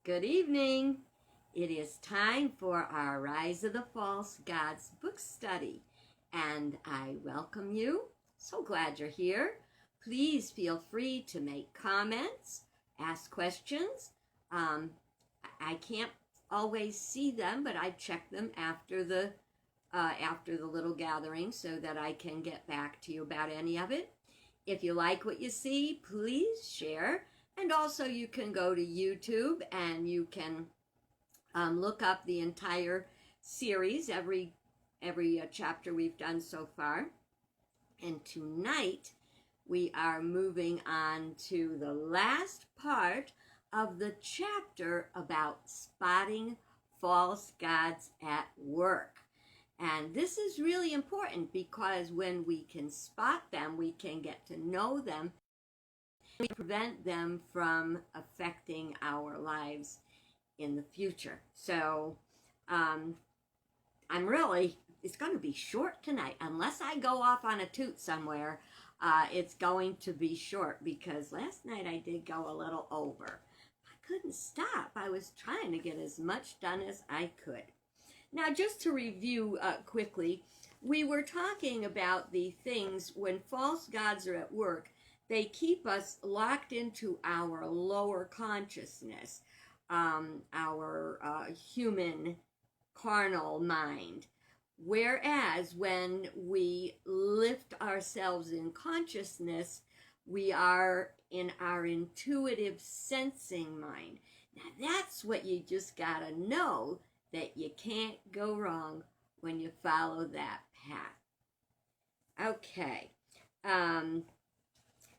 Good evening. It is time for our Rise of the False Gods book study, and I welcome you. So glad you're here. Please feel free to make comments, ask questions. I can't always see them, but I check them after the little gathering so that I can get back to you about any of it. If you like what you see, please share. And also you can go to YouTube and you can look up the entire series, every chapter we've done so far. And tonight we are moving on to the last part of the chapter about spotting false gods at work. And this is really important because when we can spot them, we can get to know them. We prevent them from affecting our lives in the future. So it's going to be short tonight. Unless I go off on a toot somewhere, it's going to be short because last night I did go a little over. I couldn't stop. I was trying to get as much done as I could. Now, just to review quickly, we were talking about the things when false gods are at work. They keep us locked into our lower consciousness, our human carnal mind. Whereas when we lift ourselves in consciousness, we are in our intuitive sensing mind. Now that's what you just gotta know, that you can't go wrong when you follow that path. Okay.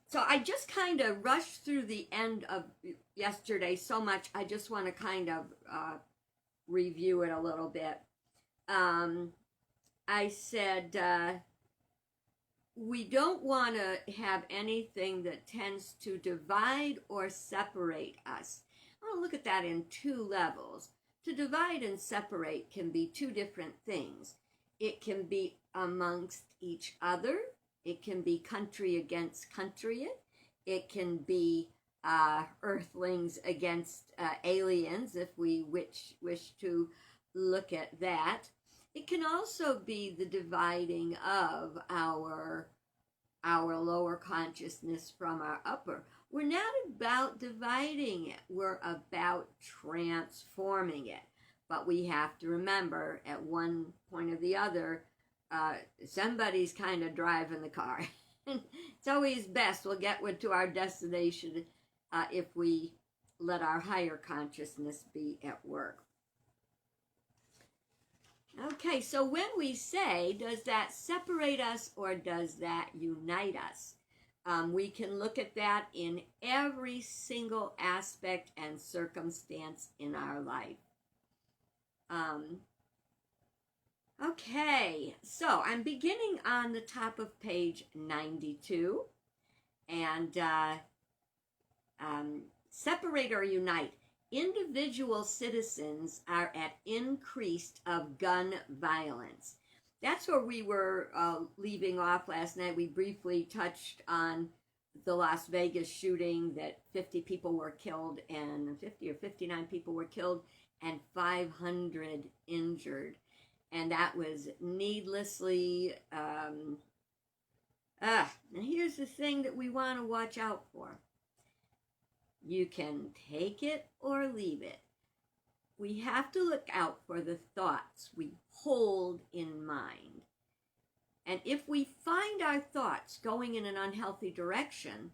So I just kind of rushed through the end of yesterday so much, I just want to kind of review it a little bit. I said we don't want to have anything that tends to divide or separate us. I want to look at that in two levels. To divide and separate can be two different things. It can be amongst each other. It can be country against country. It can be earthlings against aliens, if we wish to look at that. It can also be the dividing of our lower consciousness from our upper. We're not about dividing it. We're about transforming it. But we have to remember, at one point or the other, somebody's kind of driving the car. It's always best we'll get to our destination if we let our higher consciousness be at work. Okay, so when we say, does that separate us or does that unite us? We can look at that in every single aspect and circumstance in our life. Okay, so I'm beginning on the top of page 92, and separate or unite. Individual citizens are at increased of gun violence. That's where we were leaving off last night. We briefly touched on the Las Vegas shooting, that 50 people were killed, and 50 or 59 people were killed, and 500 injured. And that was needlessly, now here's the thing that we want to watch out for. You can take it or leave it. We have to look out for the thoughts we hold in mind. And if we find our thoughts going in an unhealthy direction,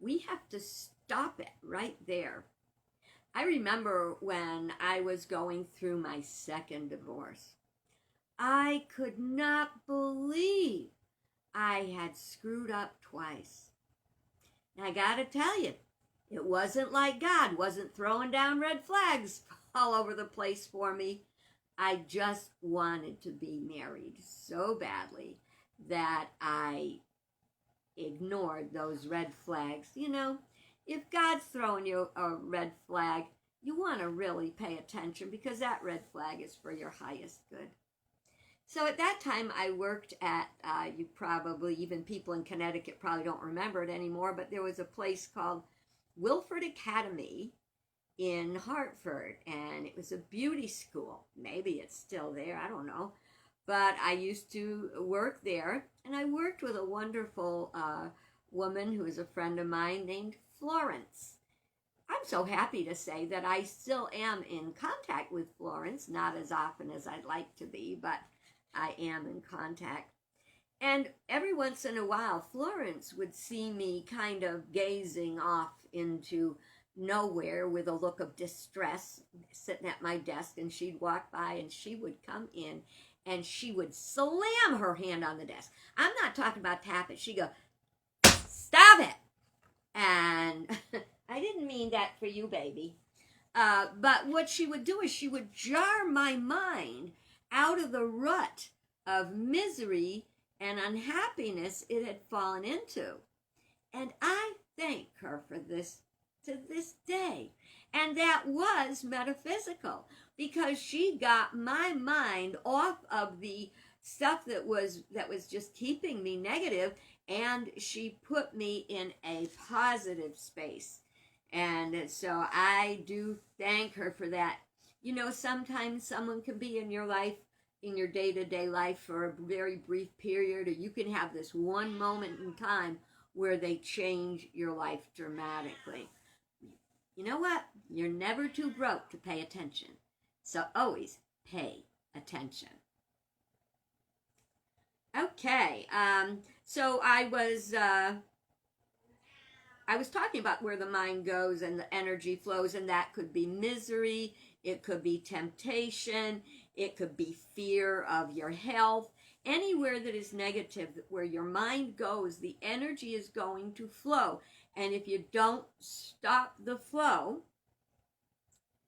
we have to stop it right there. I remember when I was going through my second divorce. I could not believe I had screwed up twice. Now, I gotta tell you, it wasn't like God wasn't throwing down red flags all over the place for me. I just wanted to be married so badly that I ignored those red flags. You know, if God's throwing you a red flag, you want to really pay attention because that red flag is for your highest good. So at that time, I worked at, you probably, even people in Connecticut probably don't remember it anymore, but there was a place called Wilford Academy in Hartford, and it was a beauty school. Maybe it's still there, I don't know. But I used to work there, and I worked with a wonderful woman who is a friend of mine named Florence. I'm so happy to say that I still am in contact with Florence, not as often as I'd like to be, but I am in contact. And every once in a while, Florence would see me kind of gazing off into nowhere with a look of distress, sitting at my desk, and she'd walk by and she would come in and she would slam her hand on the desk. I'm not talking about tap it. She'd go, "Stop it." And I didn't mean that for you, baby. But what she would do is she would jar my mind out of the rut of misery and unhappiness it had fallen into. And I thank her for this to this day. And that was metaphysical, because she got my mind off of the stuff that was just keeping me negative, and she put me in a positive space. And so I do thank her for that. You know, sometimes someone can be in your life, in your day-to-day life, for a very brief period, or you can have this one moment in time where they change your life dramatically. You know what? You're never too broke to pay attention. So always pay attention. Okay, so I was talking about where the mind goes and the energy flows, and that could be misery, it could be temptation, it could be fear of your health. Anywhere that is negative, where your mind goes, the energy is going to flow. And if you don't stop the flow,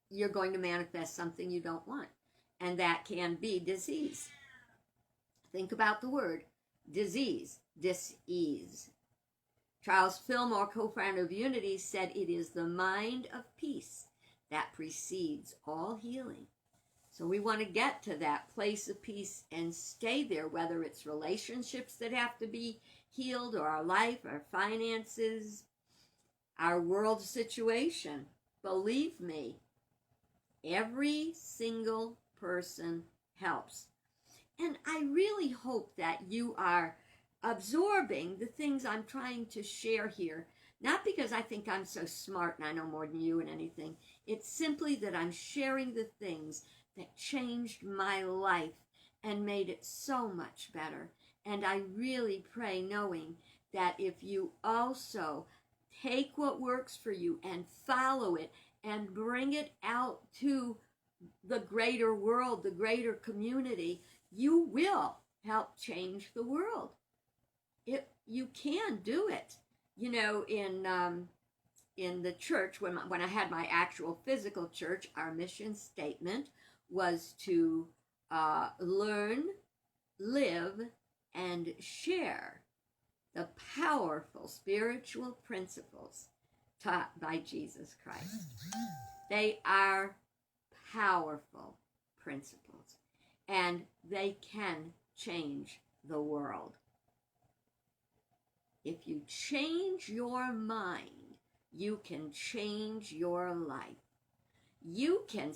you're going to manifest something you don't want. And that can be disease. Think about the word disease, dis-ease. Charles Fillmore, co-founder of Unity, said it is the mind of peace that precedes all healing. So we want to get to that place of peace and stay there, whether it's relationships that have to be healed, or our life, our finances, our world situation. Believe me, every single person helps. And I really hope that you are absorbing the things I'm trying to share here. Not because I think I'm so smart and I know more than you and anything. It's simply that I'm sharing the things that changed my life and made it so much better. And I really pray, knowing that if you also take what works for you and follow it and bring it out to the greater world, the greater community, you will help change the world. You can do it. You know, in the church, when I had my actual physical church, our mission statement was to learn, live, and share the powerful spiritual principles taught by Jesus Christ. They are powerful principles, and they can change the world. If you change your mind, you can change your life. You can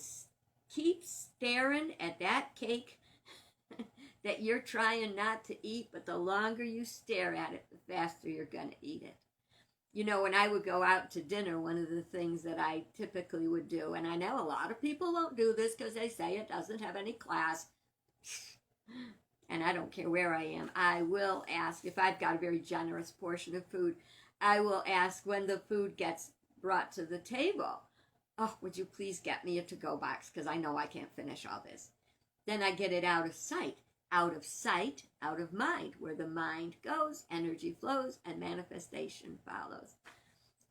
keep staring at that cake that you're trying not to eat, but the longer you stare at it, the faster you're going to eat it. You know, when I would go out to dinner, one of the things that I typically would do, and I know a lot of people won't do this because they say it doesn't have any class, and I don't care where I am, I will ask, if I've got a very generous portion of food, I will ask when the food gets brought to the table, "Oh, would you please get me a to-go box, because I know I can't finish all this." Then I get it out of sight. Out of sight, out of mind. Where the mind goes, energy flows, and manifestation follows.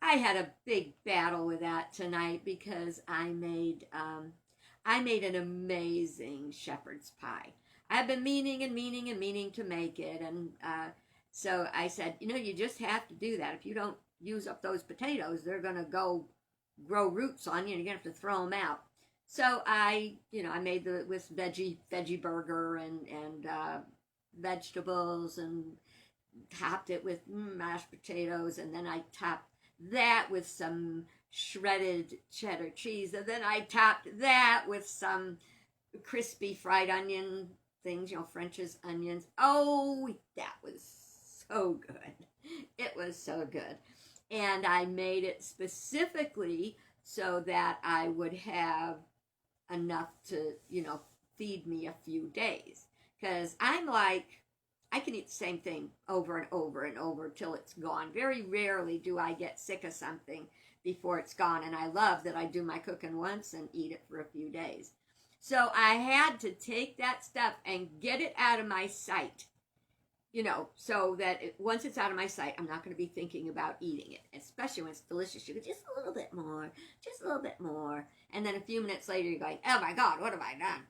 I had a big battle with that tonight, because I made an amazing shepherd's pie. I've been meaning to make it, and so I said, you know, you just have to do that. If you don't use up those potatoes, they're going to go grow roots on you, and you're going to have to throw them out. So I made with veggie burger and vegetables, and topped it with mashed potatoes, and then I topped that with some shredded cheddar cheese. And then I topped that with some crispy fried onion things, French's onions. Oh, that was so good. It was so good. And I made it specifically so that I would have enough to, feed me a few days. Because I'm like, I can eat the same thing over and over and over till it's gone. Very rarely do I get sick of something before it's gone. And I love that I do my cooking once and eat it for a few days. So I had to take that stuff and get it out of my sight, so that once it's out of my sight, I'm not going to be thinking about eating it, especially when it's delicious. You go, just a little bit more, just a little bit more. And then a few minutes later, you're going, oh my God, what have I done?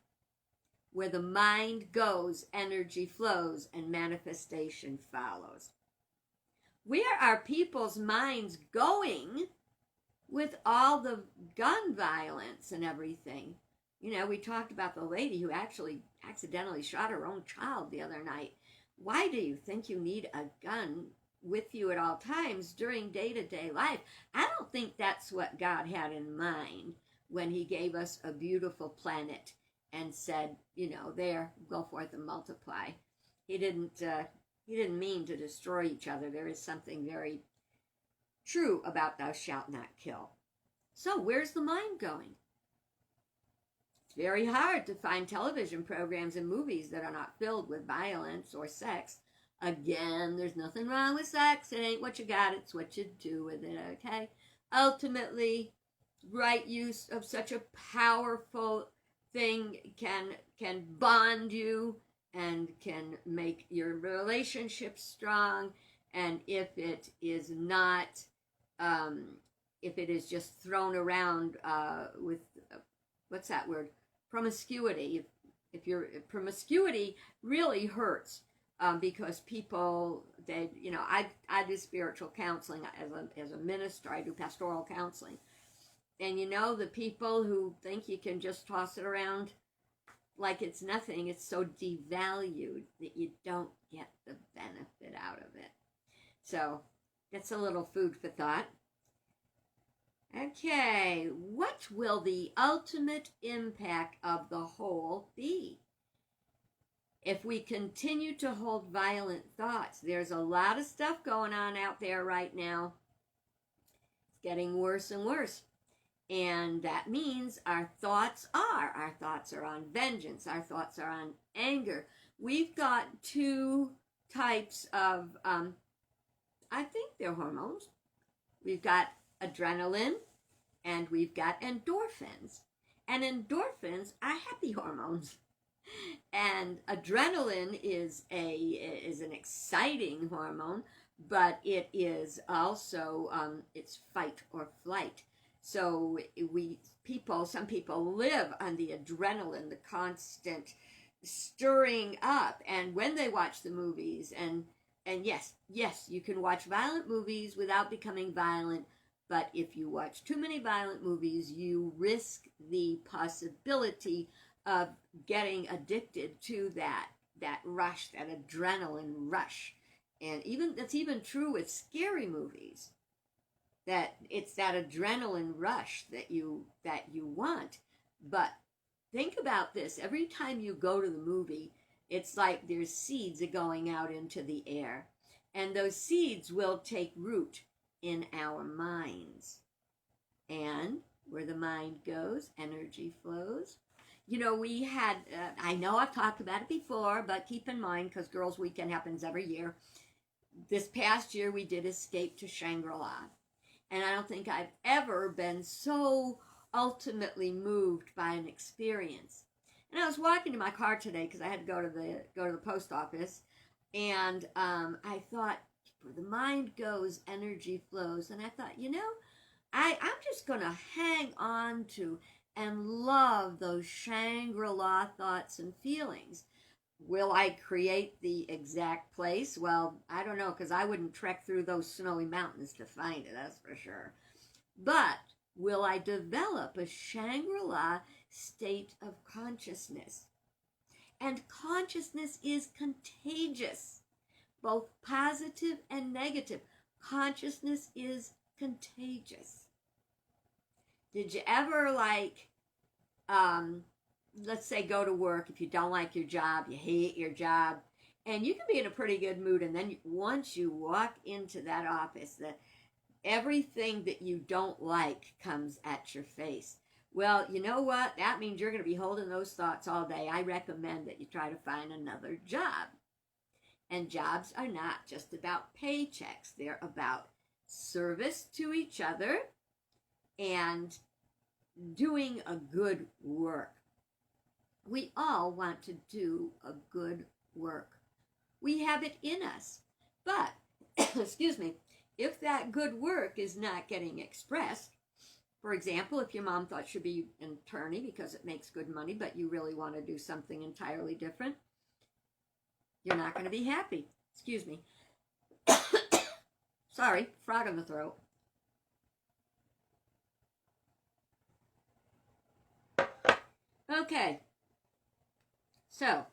Where the mind goes, energy flows, and manifestation follows. Where are people's minds going with all the gun violence and everything? We talked about the lady who actually accidentally shot her own child the other night. Why do you think you need a gun with you at all times during day-to-day life? I don't think that's what God had in mind when he gave us a beautiful planet and said, there, go forth and multiply. He didn't mean to destroy each other. There is something very true about thou shalt not kill. So where's the mind going? It's very hard to find television programs and movies that are not filled with violence or sex. Again, there's nothing wrong with sex. It ain't what you got, it's what you do with it, okay? Ultimately, right use of such a powerful thing can bond you and can make your relationship strong. And if it is not, if it is just thrown around with, what's that word? Promiscuity. If promiscuity really hurts because people, I do spiritual counseling as a minister. I do pastoral counseling. And the people who think you can just toss it around like it's nothing, it's so devalued that you don't get the benefit out of it. So that's a little food for thought. Okay, what will the ultimate impact of the whole be? If we continue to hold violent thoughts, there's a lot of stuff going on out there right now. It's getting worse and worse. And that means our thoughts are on vengeance. Our thoughts are on anger. We've got two types of, I think they're hormones. We've got adrenaline and we've got endorphins. And endorphins are happy hormones. And adrenaline is an exciting hormone, but it is also, it's fight or flight. So some people live on the adrenaline, the constant stirring up. And when they watch the movies, and yes, you can watch violent movies without becoming violent, but if you watch too many violent movies, you risk the possibility of getting addicted to that rush, that adrenaline rush. And that's even true with scary movies. That it's that adrenaline rush that you want. But think about this. Every time you go to the movie, it's like there's seeds going out into the air. And those seeds will take root in our minds. And where the mind goes, energy flows. We had, I know I've talked about it before, but keep in mind, because Girls Weekend happens every year, this past year we did Escape to Shangri-La. And I don't think I've ever been so ultimately moved by an experience. And I was walking to my car today because I had to go to the post office, and I thought, where the mind goes, energy flows. And I thought, I'm just going to hang on to and love those Shangri-La thoughts and feelings. Will I create the exact place? Well, I don't know, because I wouldn't trek through those snowy mountains to find it, that's for sure. But will I develop a Shangri-La state of consciousness? And consciousness is contagious, both positive and negative. Consciousness is contagious. Did you ever, like, let's say go to work, if you don't like your job, you hate your job, and you can be in a pretty good mood, and then once you walk into that office, everything that you don't like comes at your face. Well, you know what? That means you're going to be holding those thoughts all day. I recommend that you try to find another job. And jobs are not just about paychecks. They're about service to each other and doing a good work. We all want to do a good work. We have it in us. But, excuse me, if that good work is not getting expressed, for example, if your mom thought she'd be an attorney because it makes good money, but you really want to do something entirely different, you're not going to be happy. Excuse me. Sorry, frog in the throat. Okay. So,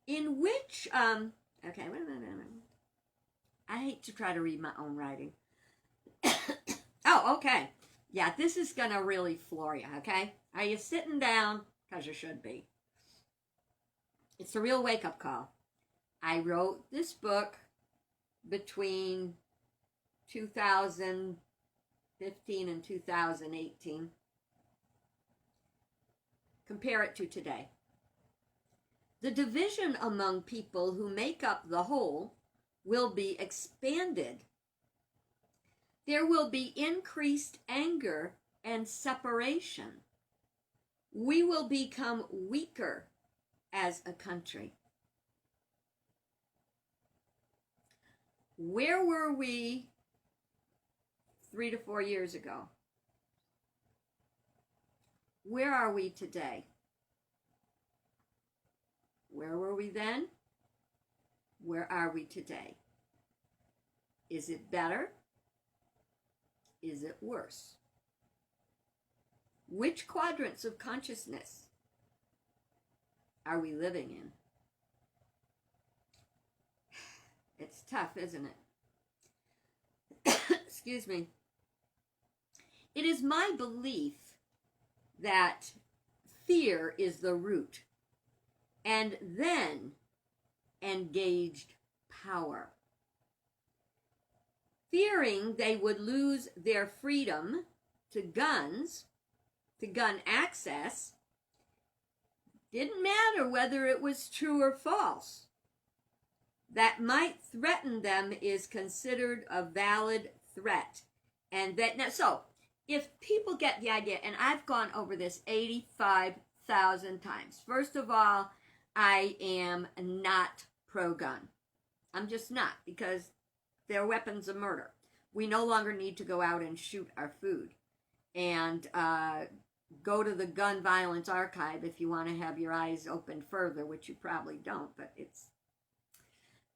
in which, okay, wait a minute. I hate to try to read my own writing. Oh, okay. Yeah, this is going to really floor you, okay? Are you sitting down? Because you should be. It's a real wake-up call. I wrote this book between 2015 and 2018. Compare it to today. The division among people who make up the whole will be expanded. There will be increased anger and separation. We will become weaker as a country. Where were we 3 to 4 years ago? Where are we today? Where were we then? Where are we today? Is it better? Is it worse? Which quadrants of consciousness are we living in? It's tough, isn't it? Excuse me. It is my belief that fear is the root, and then engaged power. Fearing they would lose their freedom to guns, to gun access, didn't matter whether it was true or false. That might threaten them is considered a valid threat. And that now, so if people get the idea, and I've gone over this 85,000 times. First of all, I am not pro-gun. I'm just not, because they're weapons of murder. We no longer need to go out and shoot our food. And go to the gun violence archive if you want to have your eyes opened further, which you probably don't, but it's...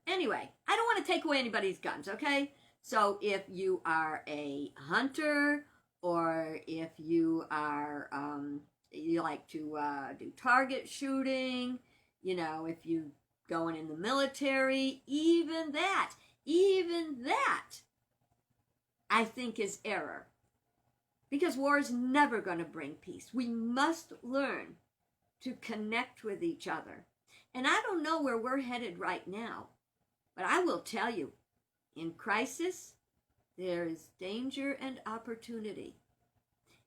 Anyway, I don't want to take away anybody's guns, okay? So if you are a hunter, or if you are, you like to do target shooting, you know, if you going in the military, even that, I think is error. Because war is never going to bring peace. We must learn to connect with each other. And I don't know where we're headed right now, but I will tell you, in crisis, there is danger and opportunity.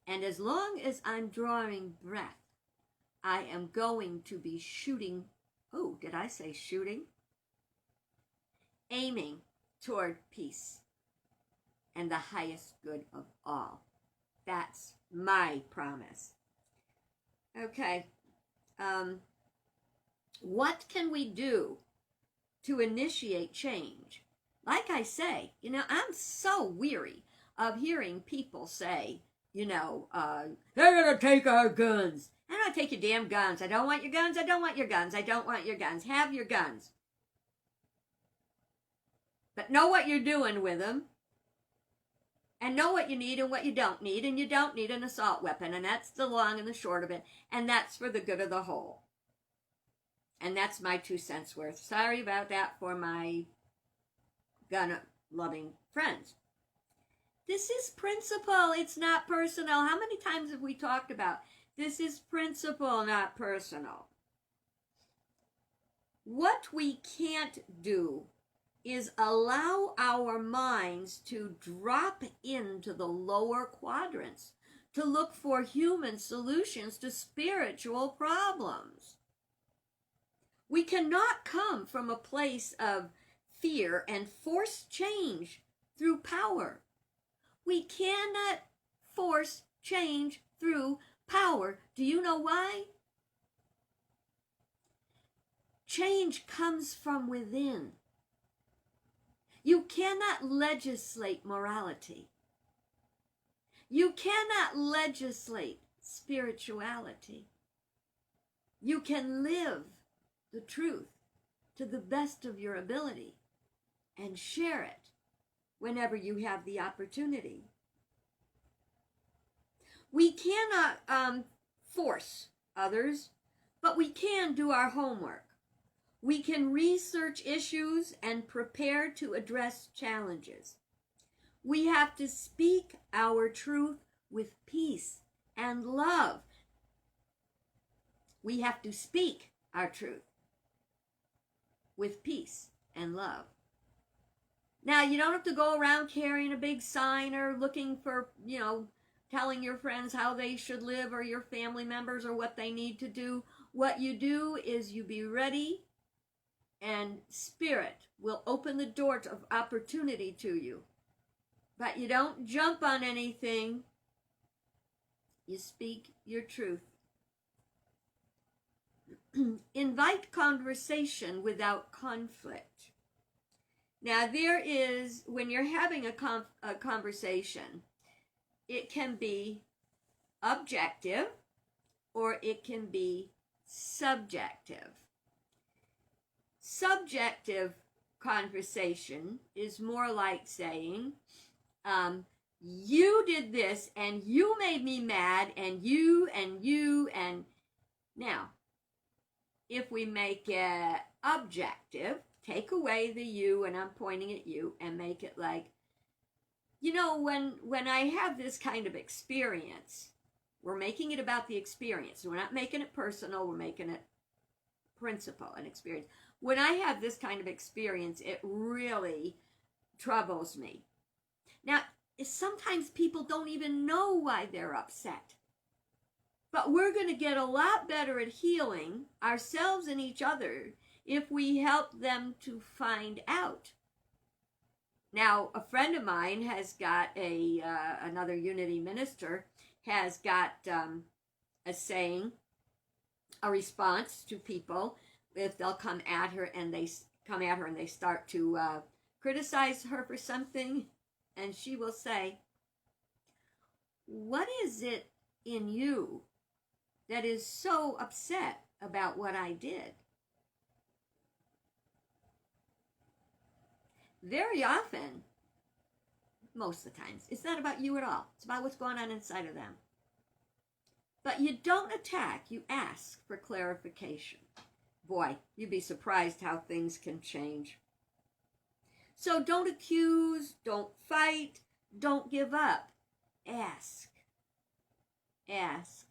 And as long as I'm drawing breath, I am going to be shooting. Oh, did I say shooting? Aiming toward peace and the highest good of all. That's my promise. Okay. What can we do to initiate change? Like I say, you know, I'm so weary of hearing people say, you know, they're going to take our guns. I don't take your damn guns. I don't want your guns. I don't want your guns. I don't want your guns. Have your guns. But know what you're doing with them. And know what you need and what you don't need. And you don't need an assault weapon. And that's the long and the short of it. And that's for the good of the whole. And that's my 2 cents worth. Sorry about that for my gun-loving friends. This is principle. It's not personal. How many times have we talked about this is principle, not personal? What we can't do is allow our minds to drop into the lower quadrants to look for human solutions to spiritual problems. We cannot come from a place of fear and force change through power. We cannot force change through power. Do you know why? Change comes from within. You cannot legislate morality. You cannot legislate spirituality. You can live the truth to the best of your ability and share it whenever you have the opportunity. We cannot force others, but we can do our homework. We can research issues and prepare to address challenges. We have to speak our truth with peace and love. We have to speak our truth with peace and love. Now, you don't have to go around carrying a big sign or looking for, telling your friends how they should live or your family members or what they need to do. What you do is you be ready, and Spirit will open the door of opportunity to you. But you don't jump on anything. You speak your truth. Invite conversation without conflict. Now there is, when you're having a conversation, it can be objective or it can be subjective. Subjective conversation is more like saying, you did this and you made me mad and you. Now, if we make it objective, take away the you and I'm pointing at you and make it like, when I have this kind of experience, we're making it about the experience. We're not making it personal, we're making it principle and experience. When I have this kind of experience, it really troubles me. Now, sometimes people don't even know why they're upset. But we're going to get a lot better at healing ourselves and each other if we help them to find out. Now, a friend of mine has got another Unity minister, has got a saying, a response to people if they'll come at her and they start to criticize her for something, and she will say, what is it in you that is so upset about what I did? Very often, most of the times, it's not about you at all. It's about what's going on inside of them. But you don't attack, you ask for clarification. Boy, you'd be surprised how things can change. So don't accuse, don't fight, don't give up. Ask. Ask.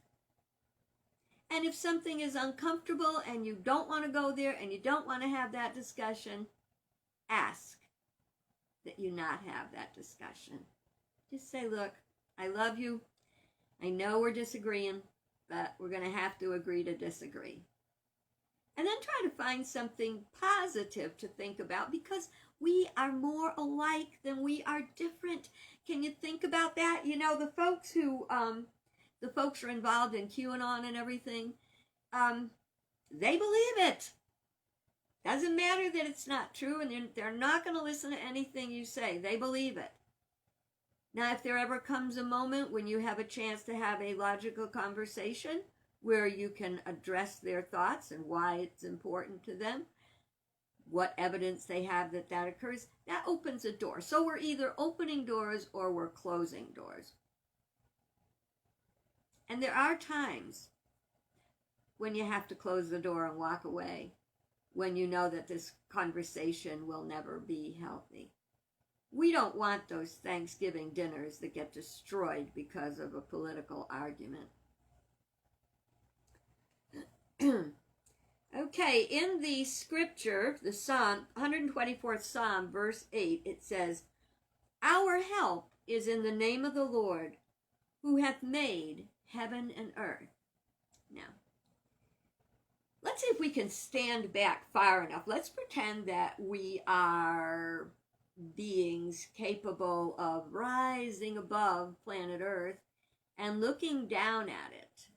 And if something is uncomfortable and you don't want to go there and you don't want to have that discussion, ask that you not have that discussion. Just say, look, I love you. I know we're disagreeing, but we're going to have to agree to disagree. And then try to find something positive to think about, because we are more alike than we are different. Can you think about that? The folks who are involved in QAnon and everything, they believe it. Doesn't matter that it's not true, and they're not going to listen to anything you say. They believe it. Now, if there ever comes a moment when you have a chance to have a logical conversation where you can address their thoughts and why it's important to them, what evidence they have that occurs, that opens a door. So we're either opening doors or we're closing doors. And there are times when you have to close the door and walk away, when you know that this conversation will never be healthy. We don't want those Thanksgiving dinners that get destroyed because of a political argument. Okay, in the scripture, the Psalm, 124th Psalm, verse 8, it says, "Our help is in the name of the Lord, who hath made heaven and earth." Now, let's see if we can stand back far enough. Let's pretend that we are beings capable of rising above planet Earth and looking down at it.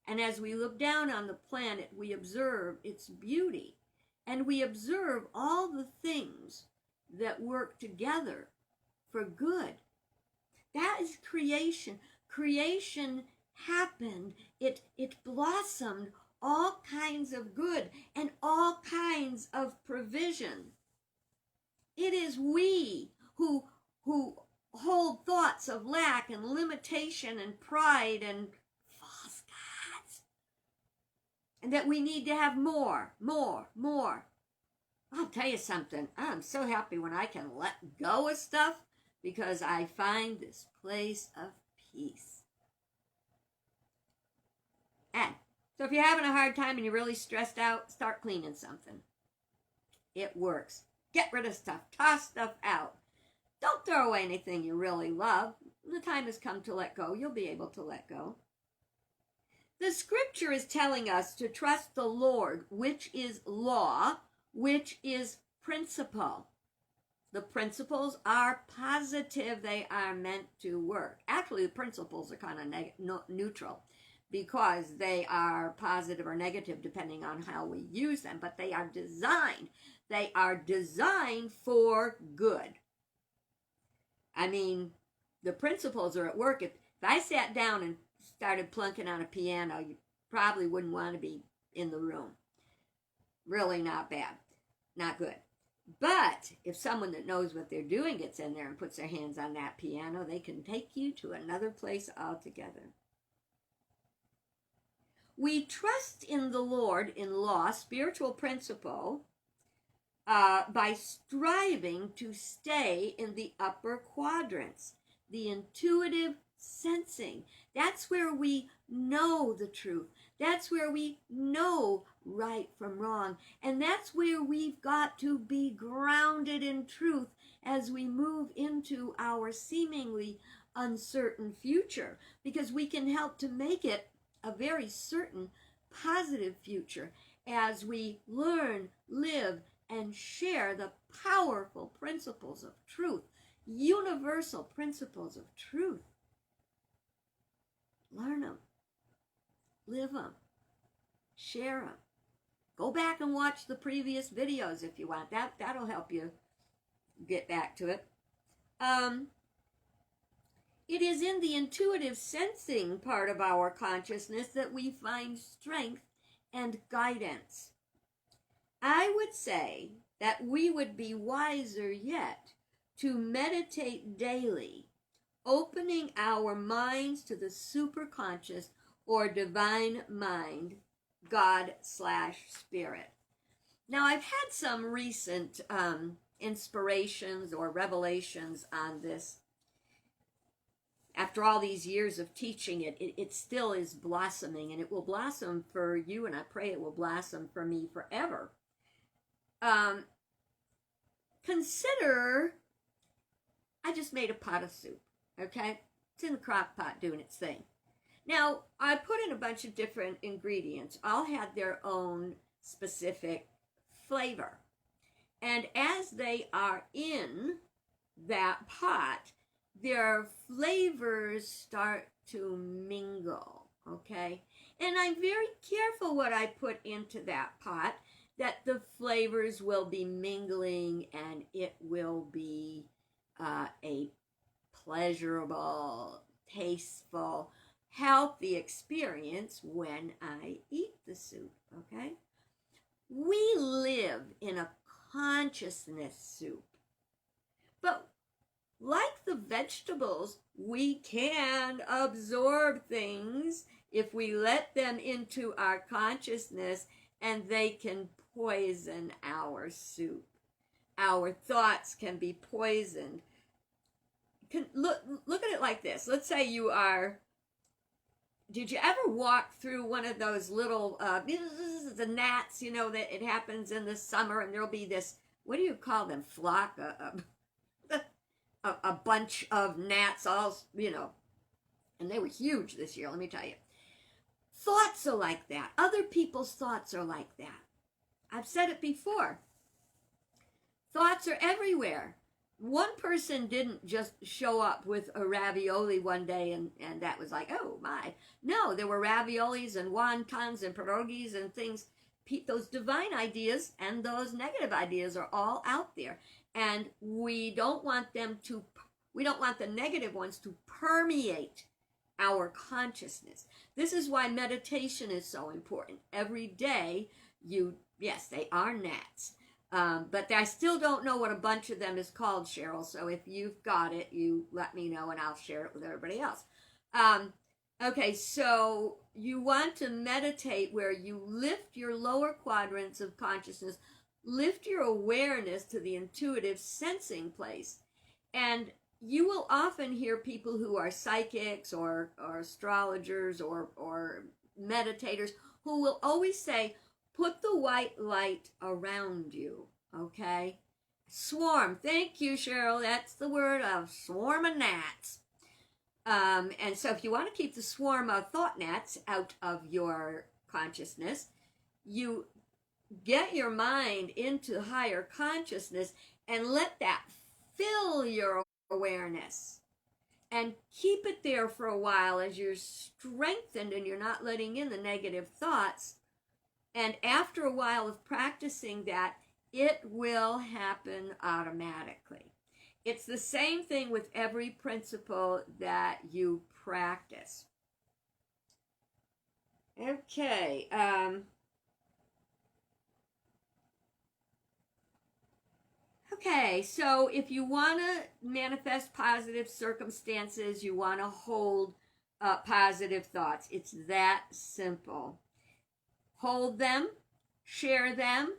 And as we look down on the planet, we observe its beauty, and we observe all the things that work together for good. That is creation. Creation happened. It blossomed all kinds of good and all kinds of provision. It is we who hold thoughts of lack and limitation and pride and false gods, and that we need to have more. I'll tell you something. I'm so happy when I can let go of stuff, because I find this place of peace. And so if you're having a hard time and you're really stressed out, start cleaning something. It works. Get rid of stuff. Toss stuff out. Don't throw away anything you really love. When the time has come to let go, you'll be able to let go. The scripture is telling us to trust the Lord, which is law, which is principle. The principles are positive. They are meant to work. Actually, the principles are kind of neutral, because they are positive or negative depending on how we use them, but they are designed. They are designed for good. I mean, the principles are at work. If I sat down and started plunking on a piano, you probably wouldn't want to be in the room. Really not bad. Not good. But if someone that knows what they're doing gets in there and puts their hands on that piano, they can take you to another place altogether. We trust in the Lord in law, spiritual principle, by striving to stay in the upper quadrants, the intuitive sensing. That's where we know the truth. That's where we know right from wrong. And that's where we've got to be grounded in truth as we move into our seemingly uncertain future, because we can help to make it a very certain, positive future as we learn, live, and share the powerful principles of truth, universal principles of truth. Learn them, live them, share them. Go back and watch the previous videos if you want. That'll help you get back to it. It is in the intuitive sensing part of our consciousness that we find strength and guidance. I would say that we would be wiser yet to meditate daily, opening our minds to the superconscious or divine mind, God/spirit. Now, I've had some recent inspirations or revelations on this. After all these years of teaching it, it still is blossoming, and it will blossom for you, and I pray it will blossom for me forever. Consider, I just made a pot of soup, okay? It's in the crock pot doing its thing. Now, I put in a bunch of different ingredients. All had their own specific flavor. And as they are in that pot, their flavors start to mingle, okay? And I'm very careful what I put into that pot, that the flavors will be mingling and it will be a pleasurable, tasteful, healthy experience when I eat the soup, okay? We live in a consciousness soup, but like the vegetables, we can absorb things if we let them into our consciousness, and they can poison our soup. our thoughts can be poisoned. Look at it like this. Let's say you are, did you ever walk through one of those little, the gnats, you know, that it happens in the summer, and there'll be this, what do you call them, flock, a bunch of gnats, all, you know, and they were huge this year, let me tell you. Thoughts are like that. Other people's thoughts are like that. I've said it before. Thoughts are everywhere. One person didn't just show up with a ravioli one day and that was like, oh my. No, there were raviolis and wontons and pierogies and things. Those divine ideas and those negative ideas are all out there. And we don't want the negative ones to permeate our consciousness. This is why meditation is so important. Every day, yes, they are gnats. But I still don't know what a bunch of them is called, Cheryl. So if you've got it, you let me know and I'll share it with everybody else. Okay, so you want to meditate where you lift your lower quadrants of consciousness, lift your awareness to the intuitive sensing place. And you will often hear people who are psychics or astrologers or meditators who will always say, put the white light around you, okay? Swarm. Thank you, Cheryl. That's the word of swarm of gnats. And so if you want to keep the swarm of thought gnats out of your consciousness, you get your mind into higher consciousness and let that fill your awareness. And keep it there for a while as you're strengthened and you're not letting in the negative thoughts. And after a while of practicing that, it will happen automatically. It's the same thing with every principle that you practice. Okay. Okay, so if you want to manifest positive circumstances, you want to hold positive thoughts. It's that simple. Hold them, share them,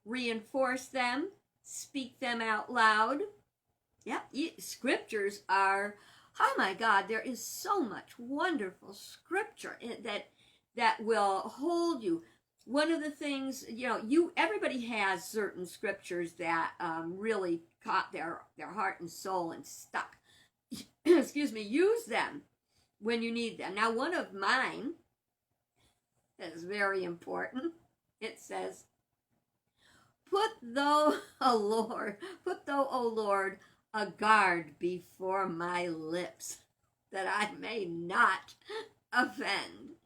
reinforce them, speak them out loud. Yep, scriptures are, oh my God, there is so much wonderful scripture that will hold you. One of the things, everybody has certain scriptures that really caught their heart and soul and stuck. Excuse me, use them when you need them. Now, one of mine is very important. It says, Put thou, O Lord, a guard before my lips, that I may not offend.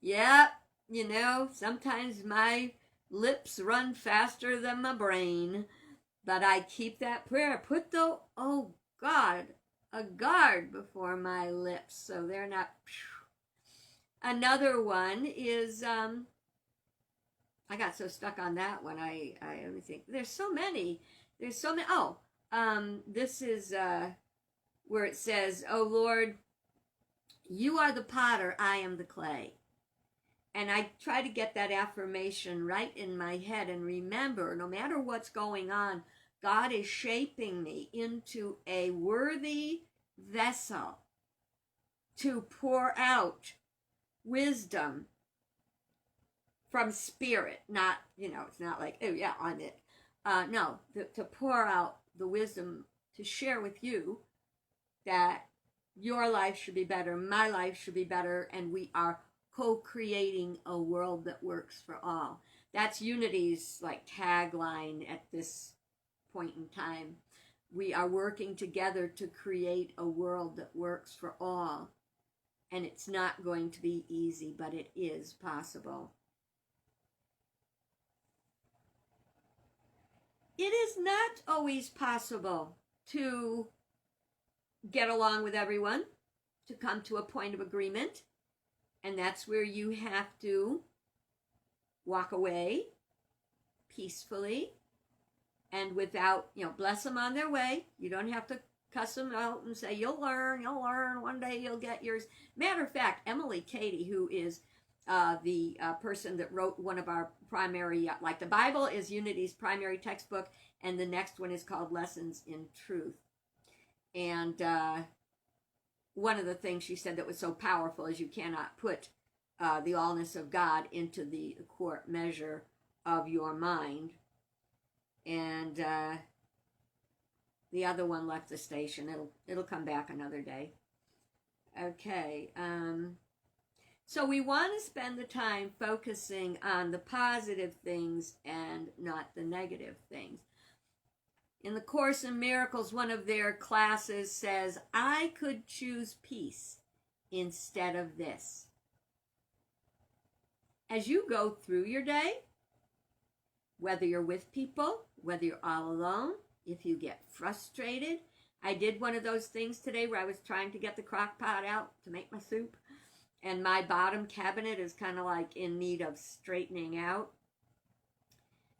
Yep, sometimes my lips run faster than my brain, but I keep that prayer. Put thou, oh God, a guard before my lips, so they're not. Another one is, I got so stuck on that one. I only think there's so many. Oh, this is where it says, "Oh Lord, you are the potter, I am the clay." And I try to get that affirmation right in my head and remember, no matter what's going on, God is shaping me into a worthy vessel to pour out wisdom from spirit. Not, it's not like, oh yeah, I'm it. No, to pour out the wisdom to share with you that your life should be better, my life should be better, and we are co-creating a world that works for all. That's Unity's tagline at this point in time. We are working together to create a world that works for all. And it's not going to be easy, but it is possible. It is not always possible to get along with everyone, to come to a point of agreement. And that's where you have to walk away peacefully and without, bless them on their way. You don't have to cuss them out and say, you'll learn, one day you'll get yours. Matter of fact, Emily Cady, who is the person that wrote one of our primary, like the Bible is Unity's primary textbook, and the next one is called Lessons in Truth. And one of the things she said that was so powerful is you cannot put the allness of God into the quart measure of your mind. And the other one left the station. It'll come back another day. Okay. So we want to spend the time focusing on the positive things and not the negative things. In the Course in Miracles, one of their classes says, I could choose peace instead of this. As you go through your day, whether you're with people, whether you're all alone, if you get frustrated. I did one of those things today where I was trying to get the crock pot out to make my soup, and my bottom cabinet is kind of like in need of straightening out.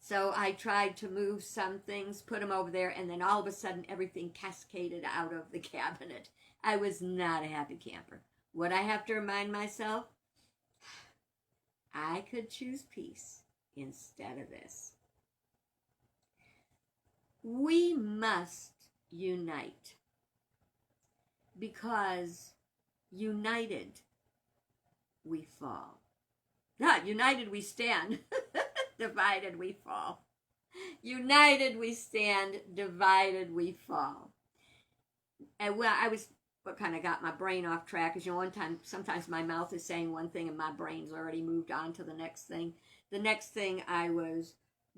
So I tried to move some things, put them over there, and then all of a sudden everything cascaded out of the cabinet. I was not a happy camper. What I have to remind myself, I could choose peace instead of this. We must unite, because united we fall. Not united we stand, divided we fall. United we stand, divided we fall. And well, I was what kind of got my brain off track, because one time, sometimes my mouth is saying one thing and my brain's already moved on to the next thing. The next thing I was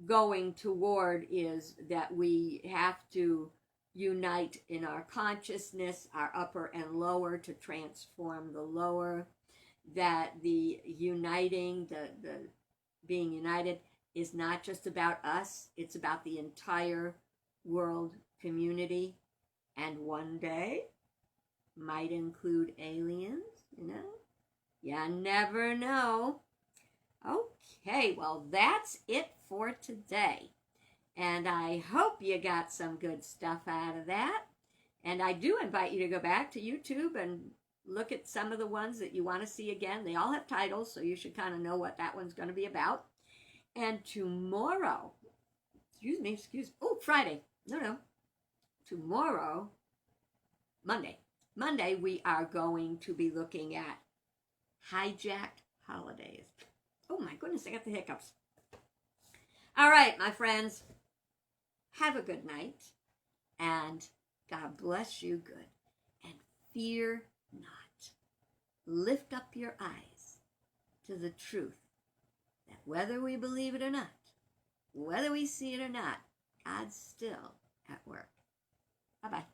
going toward is that we have to unite in our consciousness, our upper and lower, to transform the lower. That the uniting, the being united is not just about us, it's about the entire world community, and one day might include aliens, you know? You never know. Okay, well, that's it for today. And I hope you got some good stuff out of that. And I do invite you to go back to YouTube and look at some of the ones that you want to see again. They all have titles, so you should kind of know what that one's going to be about. And tomorrow, Friday. No. Tomorrow, Monday, we are going to be looking at hijacked holidays. Oh my goodness, I got the hiccups. All right, my friends, have a good night, and God bless you good, and fear not. Lift up your eyes to the truth that whether we believe it or not, whether we see it or not, God's still at work. Bye-bye.